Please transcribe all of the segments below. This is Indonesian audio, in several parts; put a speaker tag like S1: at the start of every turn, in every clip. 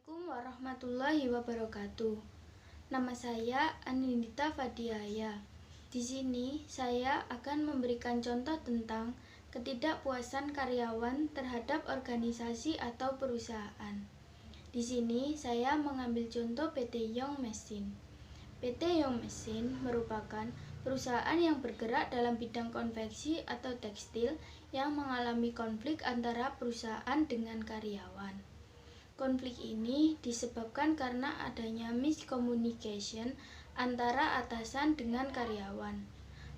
S1: Assalamualaikum warahmatullahi wabarakatuh. Nama saya Anindita Fadiaya. Di sini saya akan memberikan contoh tentang ketidakpuasan karyawan terhadap organisasi atau perusahaan. Di sini saya mengambil contoh PT Young Machine. PT Young Machine merupakan perusahaan yang bergerak dalam bidang konveksi atau tekstil yang mengalami konflik antara perusahaan dengan karyawan. Konflik ini disebabkan karena adanya miscommunication antara atasan dengan karyawan.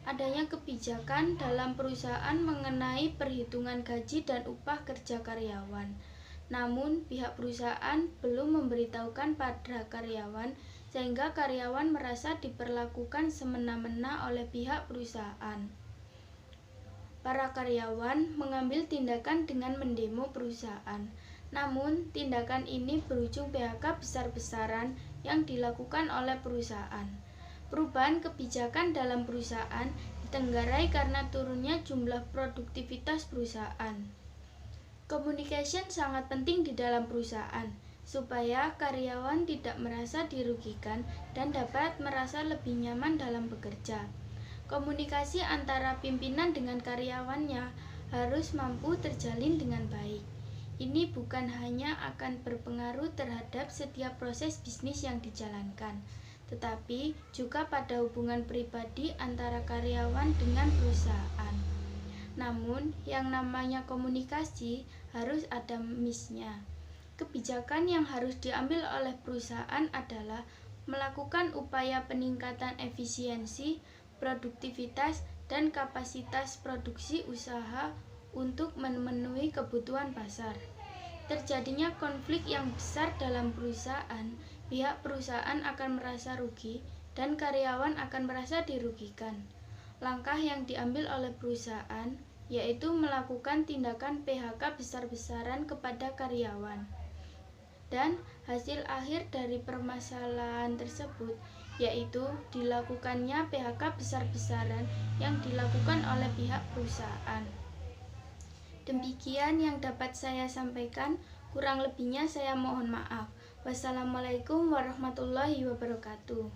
S1: Adanya kebijakan dalam perusahaan mengenai perhitungan gaji dan upah kerja karyawan. Namun, pihak perusahaan belum memberitahukan pada karyawan sehingga karyawan merasa diperlakukan semena-mena oleh pihak perusahaan. Para karyawan mengambil tindakan dengan mendemo perusahaan. Namun, tindakan ini berujung PHK besar-besaran yang dilakukan oleh perusahaan. Perubahan kebijakan dalam perusahaan ditenggarai karena turunnya jumlah produktivitas perusahaan. Communication sangat penting di dalam perusahaan, supaya karyawan tidak merasa dirugikan dan dapat merasa lebih nyaman dalam bekerja. Komunikasi antara pimpinan dengan karyawannya harus mampu terjalin dengan baik. Ini bukan hanya akan berpengaruh terhadap setiap proses bisnis yang dijalankan, tetapi juga pada hubungan pribadi antara karyawan dengan perusahaan. Namun, yang namanya komunikasi harus ada miss-nya. Kebijakan yang harus diambil oleh perusahaan adalah melakukan upaya peningkatan efisiensi, produktivitas, dan kapasitas produksi usaha untuk memenuhi kebutuhan pasar. Terjadinya konflik yang besar dalam perusahaan, pihak perusahaan akan merasa rugi dan karyawan akan merasa dirugikan. Langkah yang diambil oleh perusahaan yaitu melakukan tindakan PHK besar-besaran kepada karyawan. Dan hasil akhir dari permasalahan tersebut yaitu dilakukannya PHK besar-besaran yang dilakukan oleh pihak perusahaan. Demikian yang dapat saya sampaikan, kurang lebihnya saya mohon maaf. Wassalamualaikum warahmatullahi wabarakatuh.